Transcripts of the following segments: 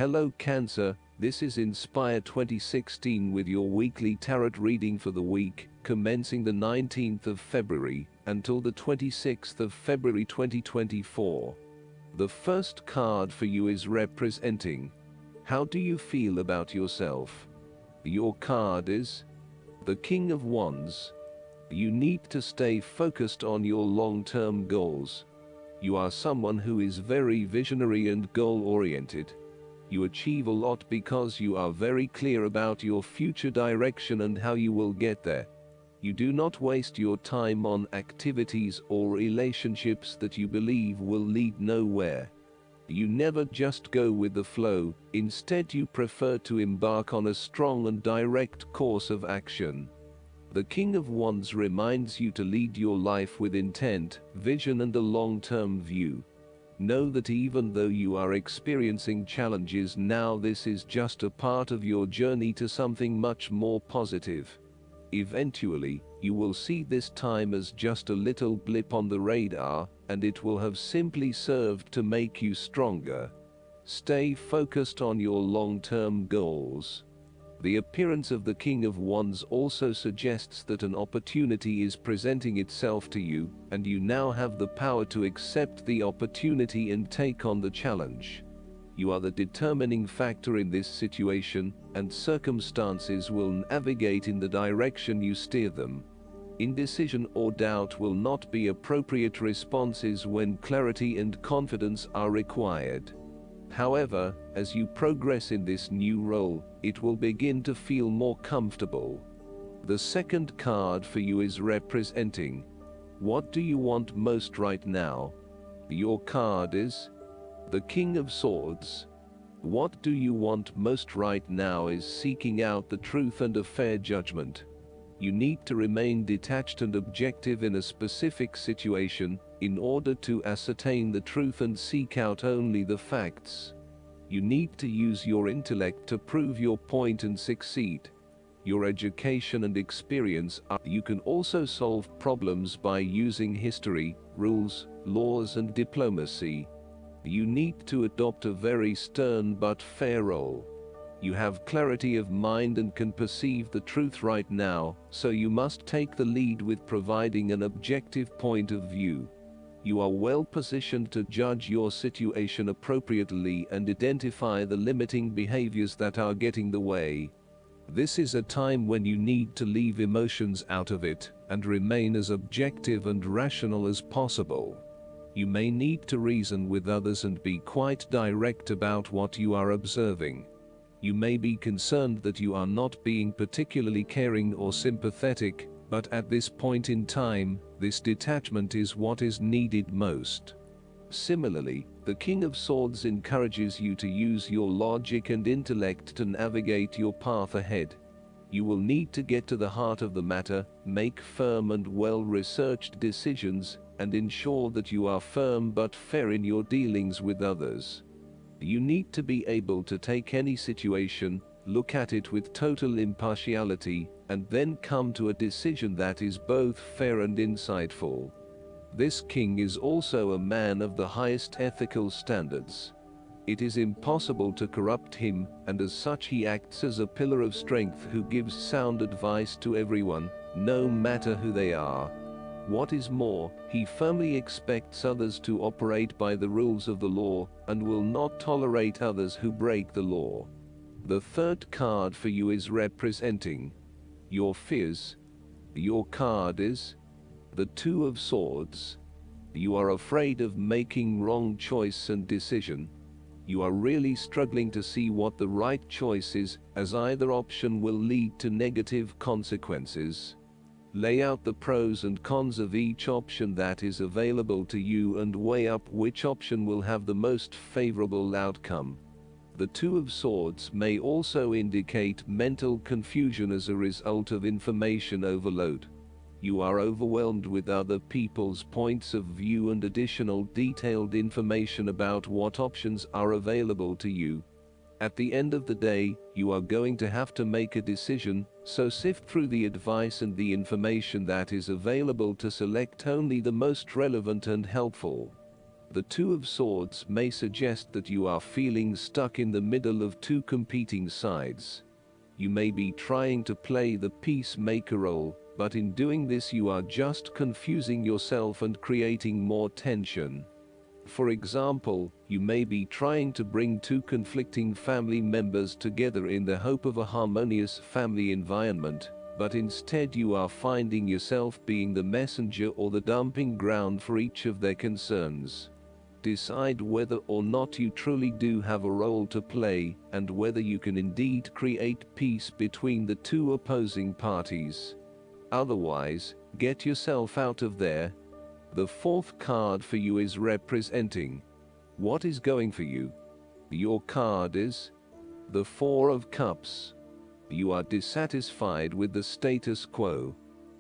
Hello Cancer, this is Inspire 2016 with your weekly tarot reading for the week, commencing the 19th of February until the 26th of February 2024. The first card for you is representing. How do you feel about yourself? Your card is the King of Wands. You need to stay focused on your long-term goals. You are someone who is very visionary and goal-oriented. You achieve a lot because you are very clear about your future direction and how you will get there. You do not waste your time on activities or relationships that you believe will lead nowhere. You never just go with the flow, instead you prefer to embark on a strong and direct course of action. The King of Wands reminds you to lead your life with intent, vision and a long-term view. Know that even though you are experiencing challenges now, this is just a part of your journey to something much more positive. Eventually, you will see this time as just a little blip on the radar, and it will have simply served to make you stronger. Stay focused on your long-term goals. The appearance of the King of Wands also suggests that an opportunity is presenting itself to you, and you now have the power to accept the opportunity and take on the challenge. You are the determining factor in this situation, and circumstances will navigate in the direction you steer them. Indecision or doubt will not be appropriate responses when clarity and confidence are required. However, as you progress in this new role, it will begin to feel more comfortable. The second card for you is representing. What do you want most right now? Your card is the King of Swords. What do you want most right now is seeking out the truth and a fair judgment. You need to remain detached and objective in a specific situation, in order to ascertain the truth and seek out only the facts. You need to use your intellect to prove your point and succeed. Your education and experience are. You can also solve problems by using history, rules, laws and diplomacy. You need to adopt a very stern but fair role. You have clarity of mind and can perceive the truth right now, so you must take the lead with providing an objective point of view. You are well positioned to judge your situation appropriately and identify the limiting behaviors that are getting the way. This is a time when you need to leave emotions out of it and remain as objective and rational as possible. You may need to reason with others and be quite direct about what you are observing. You may be concerned that you are not being particularly caring or sympathetic, but at this point in time, this detachment is what is needed most. Similarly, the King of Swords encourages you to use your logic and intellect to navigate your path ahead. You will need to get to the heart of the matter, make firm and well-researched decisions, and ensure that you are firm but fair in your dealings with others. You need to be able to take any situation, look at it with total impartiality, and then come to a decision that is both fair and insightful. This king is also a man of the highest ethical standards. It is impossible to corrupt him, and as such he acts as a pillar of strength who gives sound advice to everyone, no matter who they are. What is more, he firmly expects others to operate by the rules of the law, and will not tolerate others who break the law. The third card for you is representing your fears. Your card is the Two of Swords. You are afraid of making wrong choice and decision. You are really struggling to see what the right choice is, as either option will lead to negative consequences. Lay out the pros and cons of each option that is available to you and weigh up which option will have the most favorable outcome. The Two of Swords may also indicate mental confusion as a result of information overload. You are overwhelmed with other people's points of view and additional detailed information about what options are available to you. At the end of the day, you are going to have to make a decision, so sift through the advice and the information that is available to select only the most relevant and helpful. The Two of Swords may suggest that you are feeling stuck in the middle of two competing sides. You may be trying to play the peacemaker role, but in doing this you are just confusing yourself and creating more tension. For example, you may be trying to bring two conflicting family members together in the hope of a harmonious family environment, but instead you are finding yourself being the messenger or the dumping ground for each of their concerns. Decide whether or not you truly do have a role to play, and whether you can indeed create peace between the two opposing parties. Otherwise, get yourself out of there. The fourth card for you is representing what is going for you. Your card is the Four of Cups. You are dissatisfied with the status quo.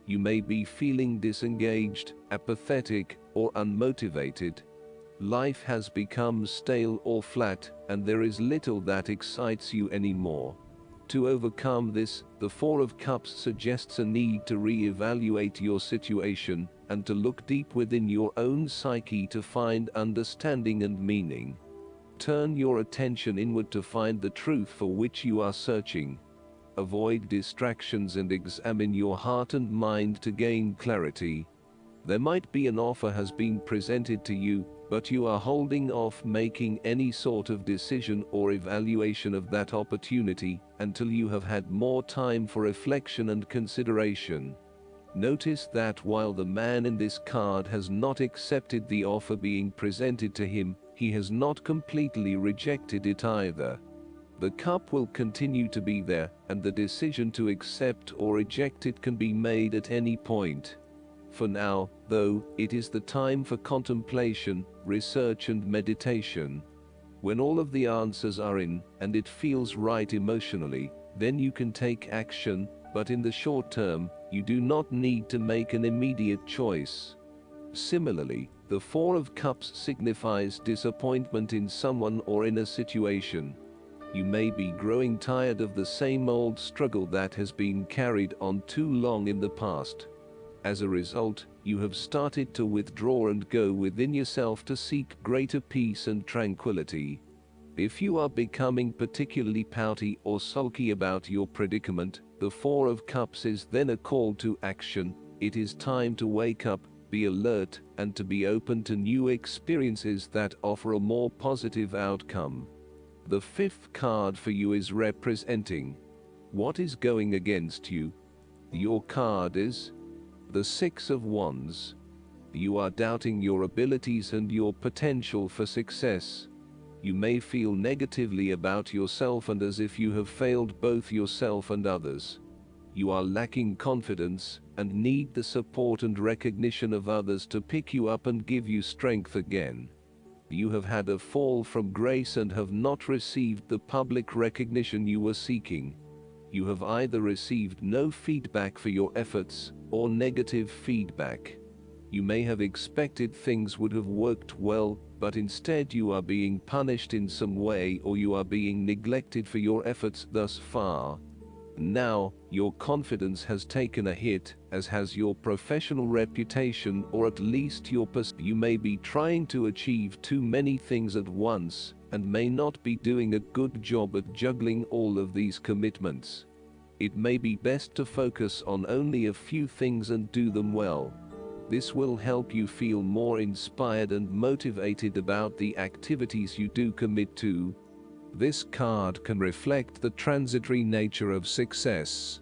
You may be feeling disengaged, apathetic, or unmotivated. Life has become stale or flat, and there is little that excites you anymore. To overcome this, the Four of Cups suggests a need to re-evaluate your situation, and to look deep within your own psyche to find understanding and meaning. Turn your attention inward to find the truth for which you are searching. Avoid distractions and examine your heart and mind to gain clarity. There might be an offer has been presented to you, but you are holding off making any sort of decision or evaluation of that opportunity until you have had more time for reflection and consideration. Notice that while the man in this card has not accepted the offer being presented to him, he has not completely rejected it either. The cup will continue to be there, and the decision to accept or reject it can be made at any point. For now, though, it is the time for contemplation, research and meditation. When all of the answers are in, and it feels right emotionally, then you can take action, but in the short term, you do not need to make an immediate choice. Similarly, the Four of Cups signifies disappointment in someone or in a situation. You may be growing tired of the same old struggle that has been carried on too long in the past. As a result, you have started to withdraw and go within yourself to seek greater peace and tranquility. If you are becoming particularly pouty or sulky about your predicament, the Four of Cups is then a call to action. It is time to wake up, be alert, and to be open to new experiences that offer a more positive outcome. The fifth card for you is representing what is going against you. Your card is the Six of Wands. You are doubting your abilities and your potential for success. You may feel negatively about yourself and as if you have failed both yourself and others. You are lacking confidence and need the support and recognition of others to pick you up and give you strength again. You have had a fall from grace and have not received the public recognition you were seeking. You have either received no feedback for your efforts, or negative feedback. You may have expected things would have worked well, but instead you are being punished in some way or you are being neglected for your efforts thus far. Now, your confidence has taken a hit, as has your professional reputation or at least your You may be trying to achieve too many things at once, and may not be doing a good job at juggling all of these commitments. It may be best to focus on only a few things and do them well. This will help you feel more inspired and motivated about the activities you do commit to. This card can reflect the transitory nature of success.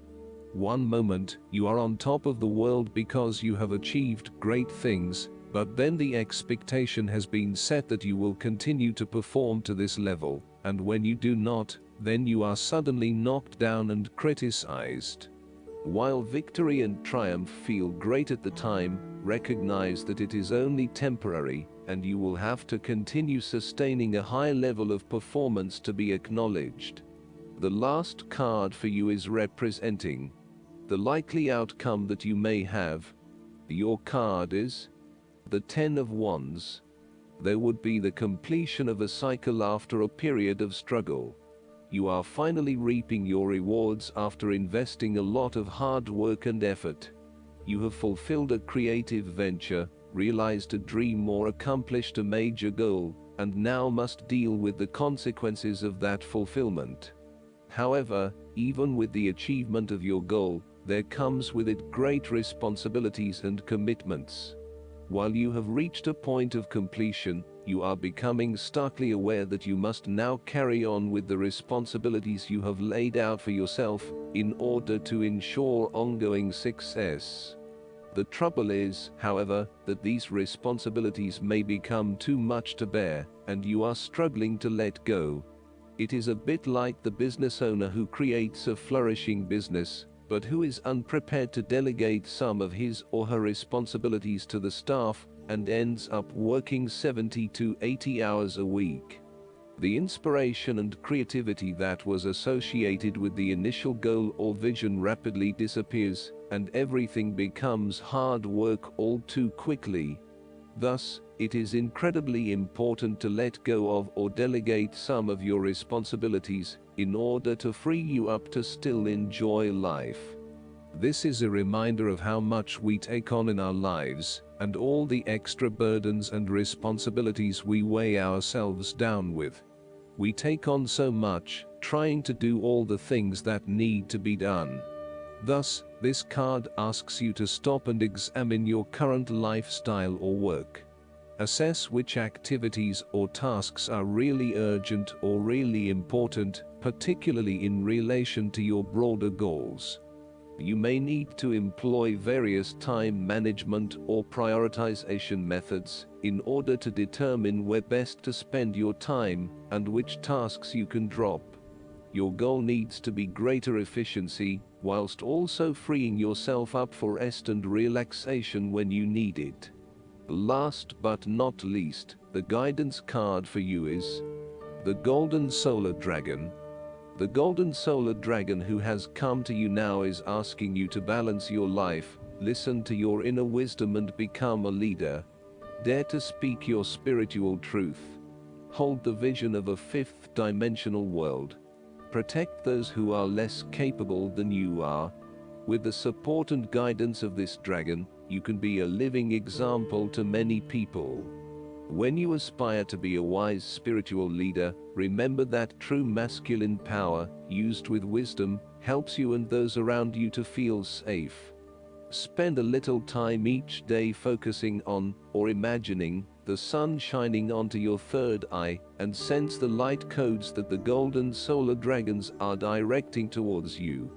One moment, you are on top of the world because you have achieved great things, but then the expectation has been set that you will continue to perform to this level, and when you do not, then you are suddenly knocked down and criticized. While victory and triumph feel great at the time, recognize that it is only temporary, and you will have to continue sustaining a high level of performance to be acknowledged. The last card for you is representing the likely outcome that you may have. Your card is the Ten of Wands. There would be the completion of a cycle after a period of struggle. You are finally reaping your rewards after investing a lot of hard work and effort. You have fulfilled a creative venture, realized a dream or accomplished a major goal, and now must deal with the consequences of that fulfillment. However, even with the achievement of your goal, there comes with it great responsibilities and commitments. While you have reached a point of completion, you are becoming starkly aware that you must now carry on with the responsibilities you have laid out for yourself in order to ensure ongoing success. The trouble is, however, that these responsibilities may become too much to bear, and you are struggling to let go. It is a bit like the business owner who creates a flourishing business, but who is unprepared to delegate some of his or her responsibilities to the staff and ends up working 70 to 80 hours a week. The inspiration and creativity that was associated with the initial goal or vision rapidly disappears, and everything becomes hard work all too quickly. Thus, it is incredibly important to let go of or delegate some of your responsibilities in order to free you up to still enjoy life. This is a reminder of how much we take on in our lives, and all the extra burdens and responsibilities we weigh ourselves down with. We take on so much, trying to do all the things that need to be done. Thus, this card asks you to stop and examine your current lifestyle or work. Assess which activities or tasks are really urgent or really important, particularly in relation to your broader goals. You may need to employ various time management or prioritization methods in order to determine where best to spend your time and which tasks you can drop. Your goal needs to be greater efficiency, whilst also freeing yourself up for rest and relaxation when you need it. Last but not least, the guidance card for you is the Golden Solar Dragon. The Golden Solar Dragon who has come to you now is asking you to balance your life, listen to your inner wisdom and become a leader. Dare to speak your spiritual truth. Hold the vision of a fifth dimensional world. Protect those who are less capable than you are. With the support and guidance of this dragon, you can be a living example to many people. When you aspire to be a wise spiritual leader, remember that true masculine power, used with wisdom, helps you and those around you to feel safe. Spend a little time each day focusing on, or imagining, the sun shining onto your third eye, and sense the light codes that the golden solar dragons are directing towards you.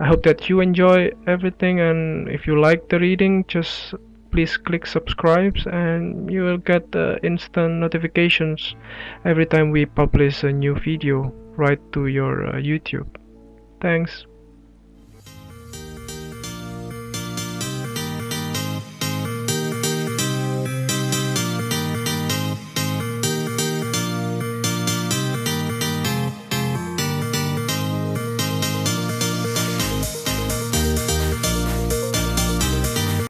I hope that you enjoy everything, and if you like the reading, just please click subscribe and you will get instant notifications every time we publish a new video right to your YouTube. Thanks.